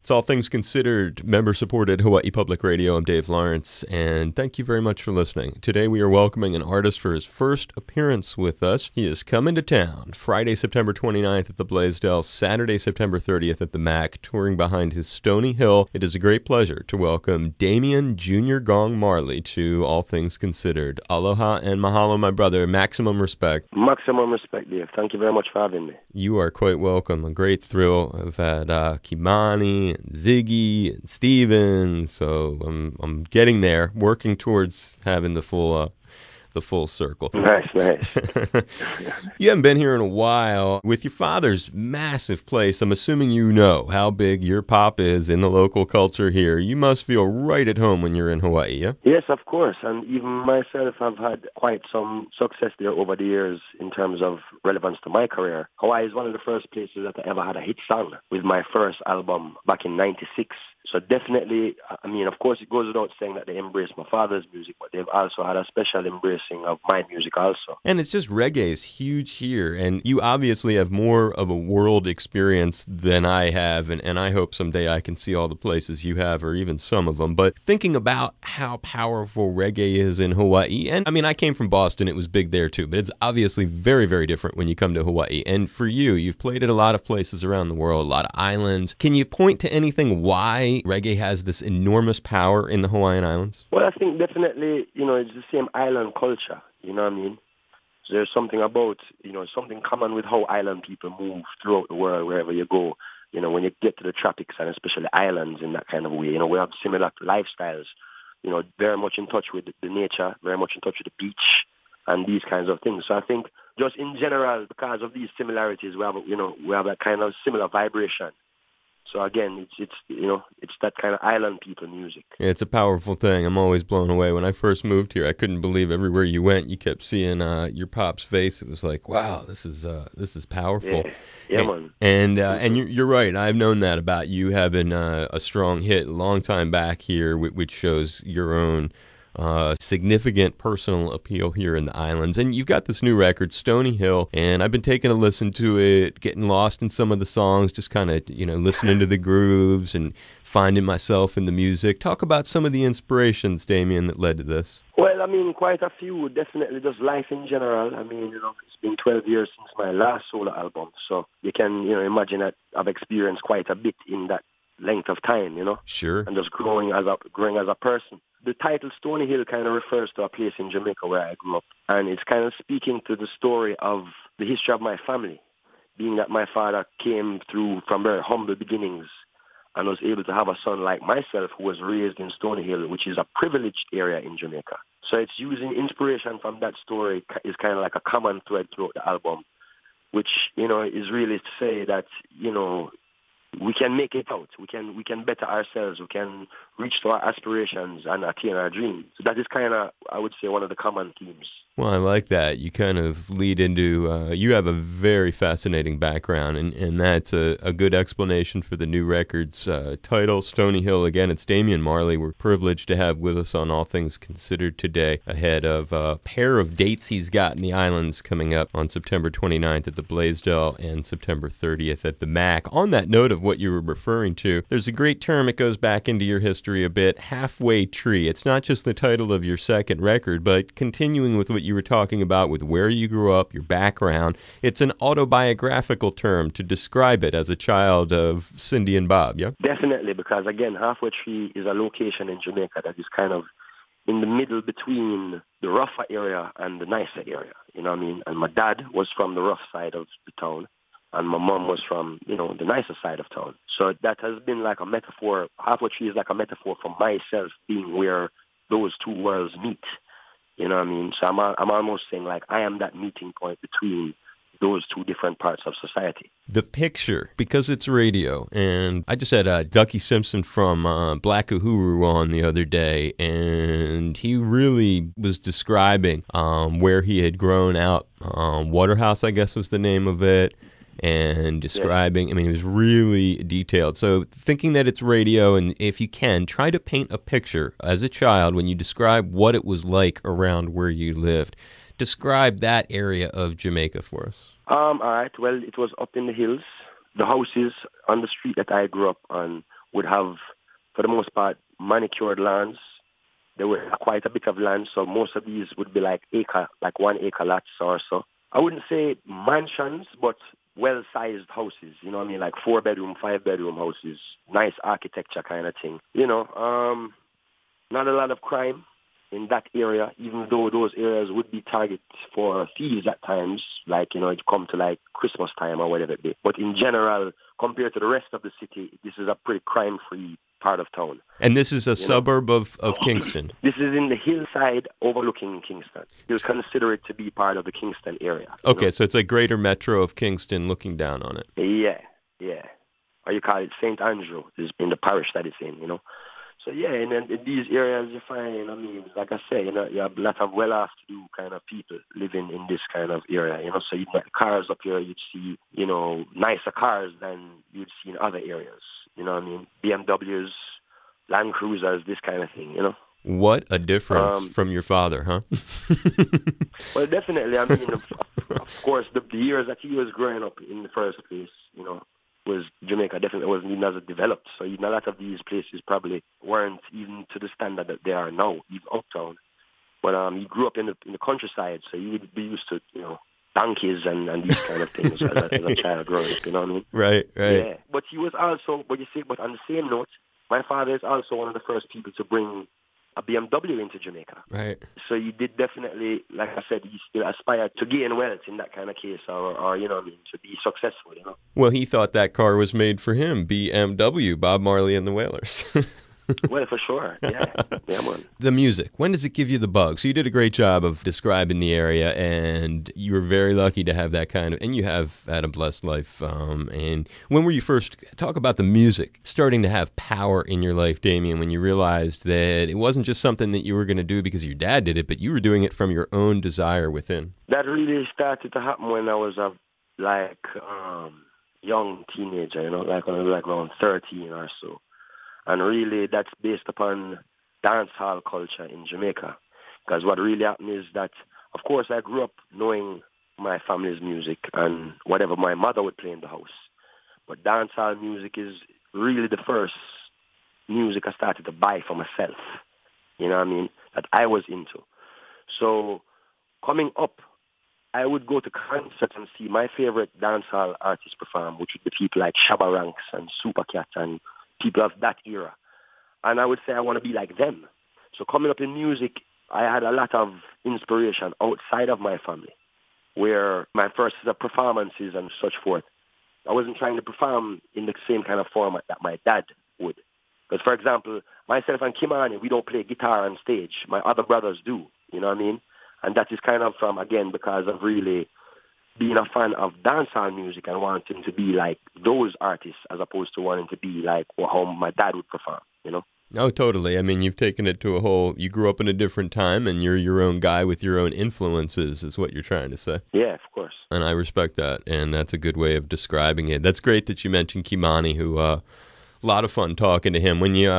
It's All Things Considered, member-supported Hawaii Public Radio. I'm Dave Lawrence, and thank you very much for listening. Today we are welcoming an artist for his first appearance with us. He is coming to town Friday, September 29th at the Blaisdell, Saturday, September 30th at the MAC, touring behind his Stony Hill. It is a great pleasure to welcome Damian Jr. Gong Marley to All Things Considered. Aloha and mahalo, my brother. Maximum respect. Maximum respect, Dave. Thank you very much for having me. You are quite welcome. A great thrill. I've had Kimani, and Ziggy, and Steven, so I'm getting there, working towards having the full circle. Nice. You haven't been here in a while. With your father's massive place, I'm assuming you know how big your pop is in the local culture here. You must feel right at home when you're in Hawaii, yeah? Yes, of course. And even myself, I've had quite some success there over the years in terms of relevance to my career. Hawaii is one of the first places that I ever had a hit song with my first album back in '96. So definitely, I mean, of course, it goes without saying that they embrace my father's music, but they've also had a special embracing of my music also. And it's just reggae is huge here, and you obviously have more of a world experience than I have, and I hope someday I can see all the places you have, or even some of them. But thinking about how powerful reggae is in Hawaii, and I mean, I came from Boston, it was big there too, but it's obviously very, very different when you come to Hawaii. And for you, you've played at a lot of places around the world, a lot of islands. Can you point to anything why reggae has this enormous power in the Hawaiian Islands? Well, I think definitely, it's the same island culture, you know what I mean? So there's something about, something common with how island people move throughout the world, wherever you go. When you get to the tropics and especially islands in that kind of way, we have similar lifestyles, very much in touch with the nature, very much in touch with the beach and these kinds of things. So I think just in general, because of these similarities, we have that kind of similar vibration. So again, it's that kind of island people music. Yeah, it's a powerful thing. I'm always blown away. When I first moved here, I couldn't believe everywhere you went, you kept seeing your pop's face. It was like, wow, this is powerful. Yeah, man. And you're right. I've known that about you having a strong hit a long time back here, which shows your own significant personal appeal here in the islands. And you've got this new record, Stony Hill, and I've been taking a listen to it, getting lost in some of the songs, just kind of, listening to the grooves and finding myself in the music. Talk about some of the inspirations, Damian, that led to this. Well, I mean, quite a few. Definitely just life in general. I mean, it's been 12 years since my last solo album, so you can, imagine that I've experienced quite a bit in that length of time, Sure. And just growing as a person. The title Stony Hill kind of refers to a place in Jamaica where I grew up, and it's kind of speaking to the story of the history of my family, being that my father came through from very humble beginnings and was able to have a son like myself who was raised in Stony Hill, which is a privileged area in Jamaica. So it's using inspiration from that story is kind of like a common thread throughout the album, which, is really to say that, we can make it out. We can better ourselves. We can reach to our aspirations and attain our dreams. So that is kind of, I would say, one of the common themes. Well, I like that. You kind of lead into, you have a very fascinating background, and that's a good explanation for the new record's title, Stony Hill. Again, it's Damian Marley. We're privileged to have with us on All Things Considered today, ahead of a pair of dates he's got in the islands coming up on September 29th at the Blaisdell and September 30th at the MAC. On that note of what you were referring to, there's a great term, it goes back into your history a bit, halfway tree. It's not just the title of your second record, but continuing with what you were talking about with where you grew up, your background. It's an autobiographical term to describe it as a child of Cindy and Bob, yeah? Definitely, because again, halfway tree is a location in Jamaica that is kind of in the middle between the rougher area and the nicer area, you know what I mean? And my dad was from the rough side of the town, and my mom was from, the nicer side of town. So that has been like a metaphor. Halfway tree is like a metaphor for myself being where those two worlds meet. You know what I mean? So I'm almost saying like I am that meeting point between those two different parts of society. The picture, because it's radio, and I just had Ducky Simpson from Black Uhuru on the other day, and he really was describing where he had grown out. Waterhouse, I guess, was the name of it. And describing, I mean, it was really detailed. So thinking that it's radio, and if you can, try to paint a picture as a child when you describe what it was like around where you lived. Describe that area of Jamaica for us. All right. Well, it was up in the hills. The houses on the street that I grew up on would have, for the most part, manicured lands. There were quite a bit of land, so most of these would be like 1 acre lots or so. I wouldn't say mansions, but well-sized houses, you know what I mean, like 4-bedroom, 5-bedroom houses, nice architecture kind of thing. Not a lot of crime in that area, even though those areas would be targets for thieves at times, like, it come to like Christmas time or whatever it be. But in general, compared to the rest of the city, this is a pretty crime-free part of town. And this is a suburb of Kingston? This is in the hillside overlooking Kingston. You'll consider it to be part of the Kingston area. Okay, so it's like greater metro of Kingston looking down on it. Yeah. Or you call it St. Andrew, is in the parish that it's in, So, yeah, and then in these areas you find, like I say, you have a lot of well-off-to-do kind of people living in this kind of area, So you'd get cars up here, you'd see, nicer cars than you'd see in other areas, BMWs, Land Cruisers, this kind of thing, What a difference from your father, huh? Well, definitely. Of course, the years that he was growing up in the first place, was Jamaica definitely wasn't even as developed. So even a lot of these places probably weren't even to the standard that they are now, even uptown. But he grew up in the countryside, so he would be used to, donkeys and these kind of things as a child growing up, you know what I mean? Right. Yeah. But he was also, but on the same note, my father is also one of the first people to bring a BMW into Jamaica. Right. So you did definitely, like I said, he still aspired to gain wealth in that kind of case or to be successful, Well, he thought that car was made for him, BMW, Bob Marley and the Wailers. Well, for sure, yeah, man. The music, when does it give you the bug? So you did a great job of describing the area, and you were very lucky to have that and you have had a blessed life. And when were you first, talk about the music, starting to have power in your life, Damian, when you realized that it wasn't just something that you were going to do because your dad did it, but you were doing it from your own desire within? That really started to happen when I was a young teenager, like when I was around 13 or so. And really, that's based upon dancehall culture in Jamaica. Because what really happened is that, of course, I grew up knowing my family's music and whatever my mother would play in the house. But dancehall music is really the first music I started to buy for myself, that I was into. So coming up, I would go to concerts and see my favorite dancehall artists perform, which would be people like Shabba Ranks and Supercat and people of that era. And I would say I want to be like them. So coming up in music, I had a lot of inspiration outside of my family, where my first performances and such forth, I wasn't trying to perform in the same kind of format that my dad would. Because, for example, myself and Kimani, we don't play guitar on stage. My other brothers do, you know what I mean? And that is kind of because of really being a fan of dancehall music and wanting to be like those artists as opposed to wanting to be like how my dad would perform, Oh, totally. You've taken it to you grew up in a different time and you're your own guy with your own influences is what you're trying to say. Yeah, of course. And I respect that, and that's a good way of describing it. That's great that you mentioned Kimani, who a lot of fun talking to him. When you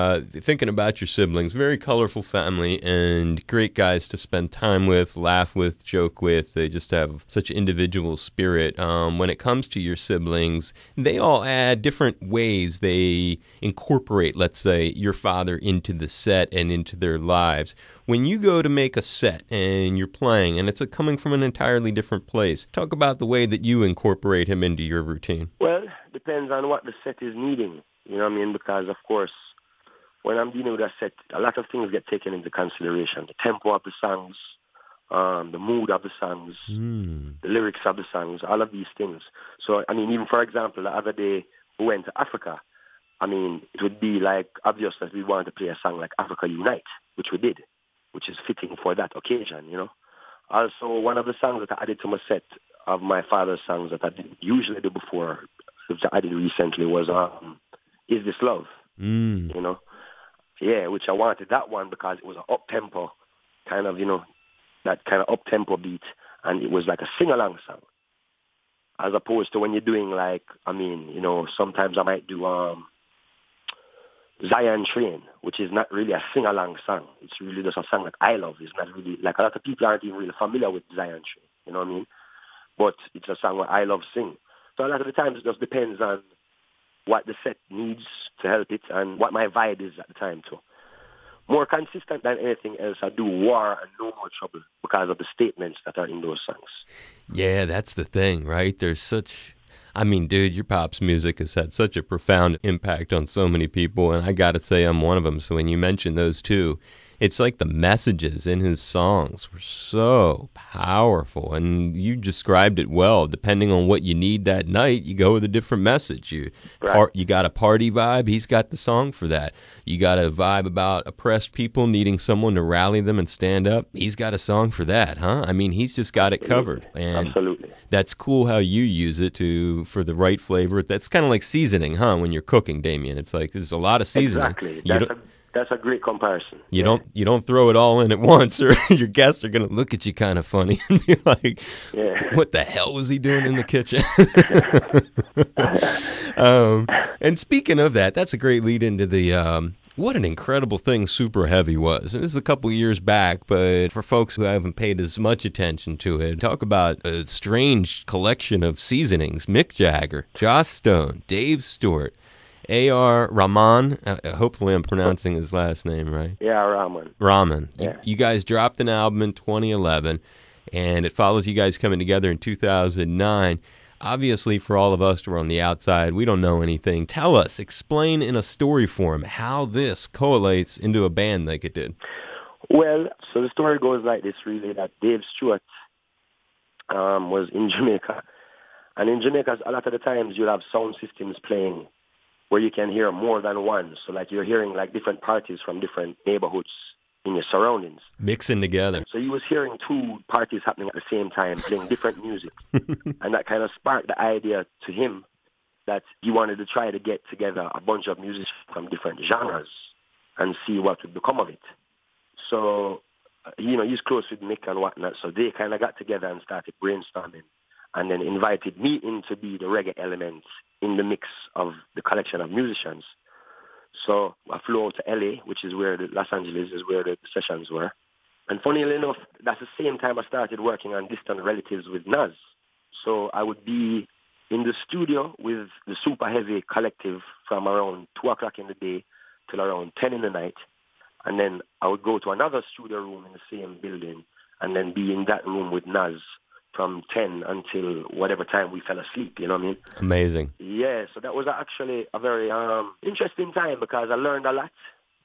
thinking about your siblings, very colorful family and great guys to spend time with, laugh with, joke with. They just have such individual spirit. When it comes to your siblings, they all add different ways they incorporate, let's say, your father into the set and into their lives. When you go to make a set and you're playing and it's coming from an entirely different place, talk about the way that you incorporate him into your routine. Well, depends on what the set is needing. You know what I mean? Because, of course, when I'm dealing with a set, a lot of things get taken into consideration. The tempo of the songs, the mood of the songs, the lyrics of the songs, all of these things. So, even for example, the other day we went to Africa. It would be like obvious that we wanted to play a song like Africa Unite, which we did, which is fitting for that occasion, Also, one of the songs that I added to my set of my father's songs that I didn't usually do before, which I did recently, was Is This Love? Yeah, which I wanted that one because it was an up-tempo kind of, that kind of up-tempo beat, and it was like a sing-along song. As opposed to when you're doing sometimes I might do Zion Train, which is not really a sing-along song. It's really just a song that I love. It's not really, like a lot of people aren't even really familiar with Zion Train, you know what I mean? But it's a song where I love sing. So a lot of the times it just depends on what the set needs to help it and what my vibe is at the time too. More consistent than anything else, I do War and No More Trouble because of the statements that are in those songs. Yeah, that's the thing, right? There's such... I mean, dude, your pop's music has had such a profound impact on so many people, and I gotta say I'm one of them. So when you mention those two, it's like the messages in his songs were so powerful, and you described it well. Depending on what you need that night, you go with a different message. You got a party vibe, he's got the song for that. You got a vibe about oppressed people needing someone to rally them and stand up, he's got a song for that, huh? I mean, he's just got it covered. And absolutely. That's cool how you use it for the right flavor. That's kind of like seasoning, huh? When you're cooking, Damian, it's like there's a lot of seasoning. Exactly. That's a great comparison. You don't throw it all in at once, or your guests are gonna look at you kind of funny and be like, "What the hell was he doing in the kitchen?" And speaking of that, that's a great lead into the what an incredible thing Super Heavy was. And this is a couple years back, but for folks who haven't paid as much attention to it, talk about a strange collection of seasonings: Mick Jagger, Joss Stone, Dave Stewart, A.R. Rahman. Hopefully I'm pronouncing his last name right. Yeah, Rahman. Rahman. Yeah. You guys dropped an album in 2011, and it follows you guys coming together in 2009. Obviously, for all of us who are on the outside, we don't know anything. Tell us, explain in a story form how this collates into a band like it did. Well, so the story goes like this, really, that Dave Stewart was in Jamaica. And in Jamaica, a lot of the times you'll have sound systems playing where you can hear more than one. So like you're hearing like different parties from different neighborhoods in your surroundings. Mixing together. So he was hearing two parties happening at the same time, playing different music. And that kind of sparked the idea to him that he wanted to try to get together a bunch of musicians from different genres and see what would become of it. So, he's close with Mick and whatnot. So they kind of got together and started brainstorming and then invited me in to be the reggae element in the mix of the collection of musicians. So I flew out to LA, which is where Los Angeles is where the sessions were. And funnily enough, that's the same time I started working on Distant Relatives with Nas. So I would be in the studio with the Super Heavy collective from around 2 o'clock in the day till around 10 in the night. And then I would go to another studio room in the same building and then be in that room with Nas from 10 until whatever time we fell asleep, you know what I mean? Amazing. Yeah, so that was actually a very interesting time because I learned a lot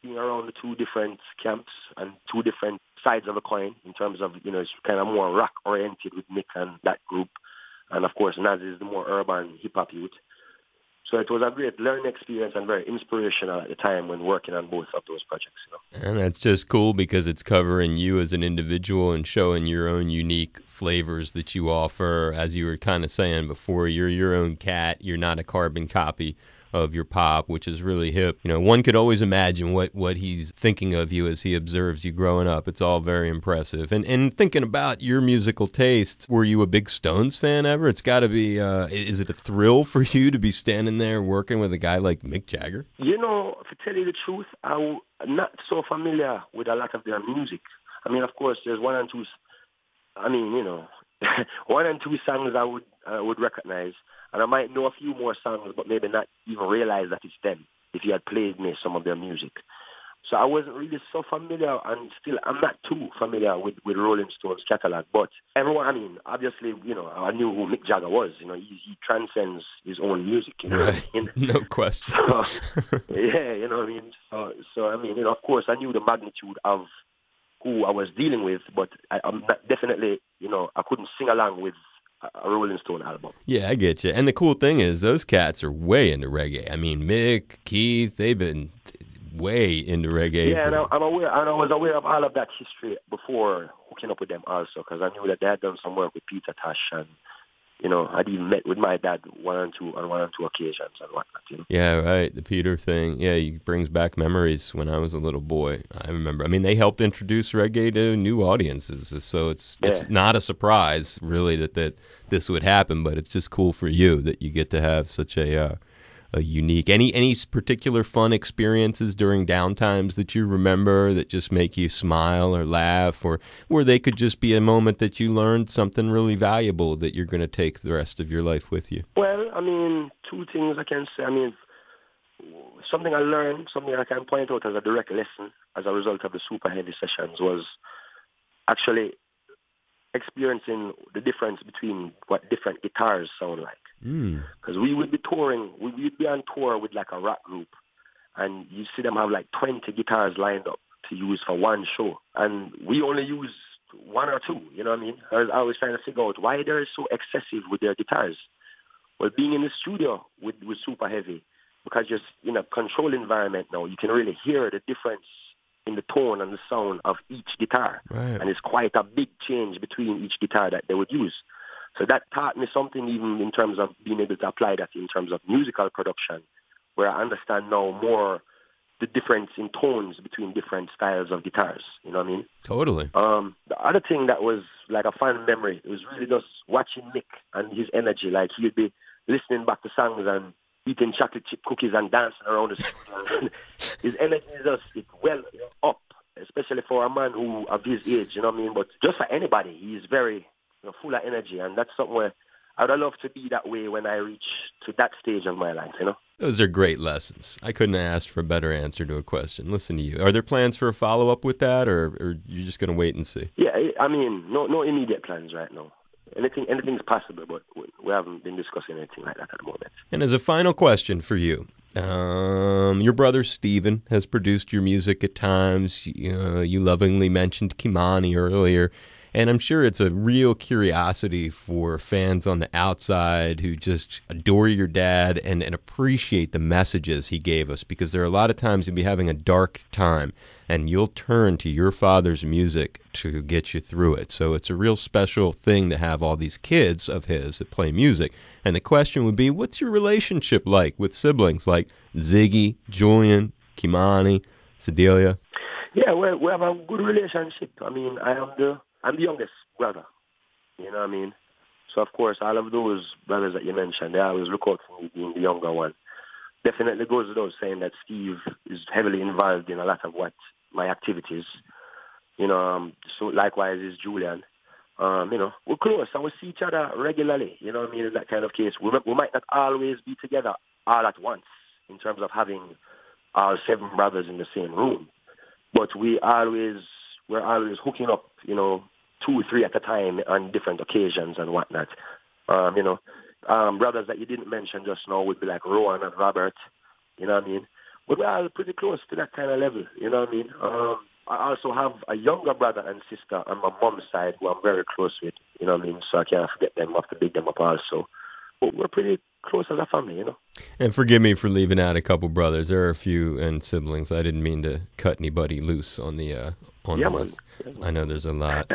being around the two different camps and two different sides of a coin in terms of, it's kind of more rock-oriented with Mick and that group. And, of course, Nas is the more urban hip-hop youth. So it was a great learning experience and very inspirational at the time when working on both of those projects. And that's just cool because it's covering you as an individual and showing your own unique flavors that you offer. As you were kind of saying before, you're your own cat. You're not a carbon copy of your pop, which is really hip. One could always imagine what he's thinking of you as he observes you growing up. It's all very impressive. And thinking about your musical tastes, were you a big Stones fan ever? It's got to be, is it a thrill for you to be standing there working with a guy like Mick Jagger? To tell you the truth, I'm not so familiar with a lot of their music. I mean, of course, there's one and two songs I would recognize. And I might know a few more songs, but maybe not even realize that it's them if you had played me some of their music. So I wasn't really so familiar, and still I'm not too familiar with Rolling Stones catalog. But everyone, obviously, I knew who Mick Jagger was. He transcends his own music. Right. No question. Yeah, you know what I mean? So of course, I knew the magnitude of who I was dealing with, but I'm not definitely, I couldn't sing along with a Rolling Stone album. Yeah, I get you. And the cool thing is those cats are way into reggae. I mean, Mick, Keith, they've been way into reggae. Yeah, and I was aware of all of that history before hooking up with them also, because I knew that they had done some work with Peter Tosh, and I'd even met with my dad on one and two occasions and whatnot. Yeah, right. The Peter thing. Yeah, it brings back memories when I was a little boy. I remember. I mean, they helped introduce reggae to new audiences, so it's not a surprise really that this would happen. But it's just cool for you that you get to have such a unique. Any particular fun experiences during downtimes that you remember that just make you smile or laugh, or where they could just be a moment that you learned something really valuable that you're going to take the rest of your life with you? Well, two things I can say. something I learned, something I can point out as a direct lesson as a result of the super heavy sessions was actually experiencing the difference between what different guitars sound like. Because we would be touring, we'd be on tour with like a rock group, and you see them have like 20 guitars lined up to use for one show. And we only use one or two, you know what I mean? I was always trying to figure out why they're so excessive with their guitars. Well, being in the studio with super heavy, because just in a controlled environment now, you can really hear the difference in the tone and the sound of each guitar. Right. And it's quite a big change between each guitar that they would use. So that taught me something even in terms of being able to apply that in terms of musical production, where I understand now more the difference in tones between different styles of guitars. You know what I mean? Totally. The other thing that was like a fun memory, it was really just watching Mick and his energy. Like he'd be listening back to songs and eating chocolate chip cookies and dancing around the studio. His energy is just up, especially for a man who of his age, you know what I mean? But just for anybody, he's very full of energy, and that's something where I would love to be that way when I reach to that stage of my life, you know? Those are great lessons. I couldn't have asked for a better answer to a question. Listen to you. Are there plans for a follow-up with that, or you're just going to wait and see? Yeah, I mean, no immediate plans right now. Anything's possible, but we haven't been discussing anything like that at the moment. And as a final question for you, your brother Steven has produced your music at times. You lovingly mentioned Kimani earlier. And I'm sure it's a real curiosity for fans on the outside who just adore your dad and appreciate the messages he gave us, because there are a lot of times you'll be having a dark time and you'll turn to your father's music to get you through it. So it's a real special thing to have all these kids of his that play music. And the question would be, what's your relationship like with siblings like Ziggy, Julian, Kimani, Sedelia? Yeah, we have a good relationship. I mean, I'm the youngest brother, you know what I mean? So, of course, all of those brothers that you mentioned, they always look out for me being the younger one. Definitely goes without saying that Steve is heavily involved in a lot of my activities. So likewise is Julian. We're close and we see each other regularly, you know what I mean, in that kind of case. We might not always be together all at once in terms of having our 7 brothers in the same room. But we're always hooking up, 2 or 3 at a time on different occasions and whatnot. Brothers that you didn't mention just now would be like Rowan and Robert, you know what I mean? But we're all pretty close to that kind of level, you know what I mean? I also have a younger brother and sister on my mom's side who I'm very close with, you know what I mean? So I can't forget them, I have to big them up also. But we're pretty close as a family, you know? And forgive me for leaving out a couple brothers. There are a few and siblings. I didn't mean to cut anybody loose on the list. I know there's a lot.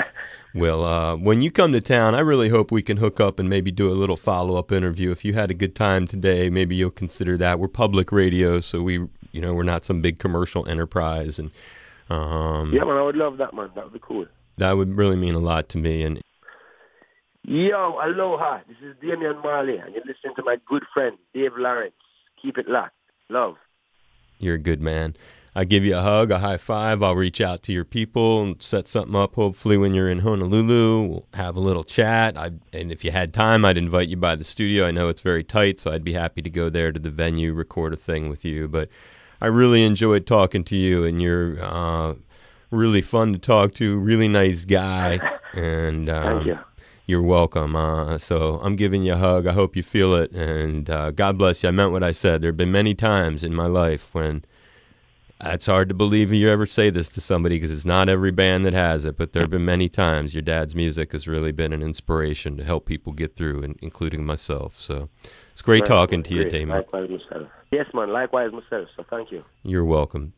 Well, when you come to town, I really hope we can hook up and maybe do a little follow-up interview. If you had a good time today, maybe you'll consider that. We're public radio, so we're not some big commercial enterprise. And yeah, man, I would love that, man. That would be cool. That would really mean a lot to me. And yo, aloha. This is Damian Marley, and you're listening to my good friend, Dave Lawrence. Keep it locked. Love. You're a good man. I give you a hug, a high five. I'll reach out to your people and set something up, hopefully, when you're in Honolulu. We'll have a little chat. And if you had time, I'd invite you by the studio. I know it's very tight, so I'd be happy to go there to the venue, record a thing with you. But I really enjoyed talking to you, and you're really fun to talk to, really nice guy. And thank you. You're welcome. So I'm giving you a hug. I hope you feel it, and God bless you. I meant what I said. There have been many times in my life when it's hard to believe you ever say this to somebody, because it's not every band that has it, but there have been many times your dad's music has really been an inspiration to help people get through, including myself. So it's great talking to you, Damon. Likewise myself. Yes, man, likewise myself, so thank you. You're welcome.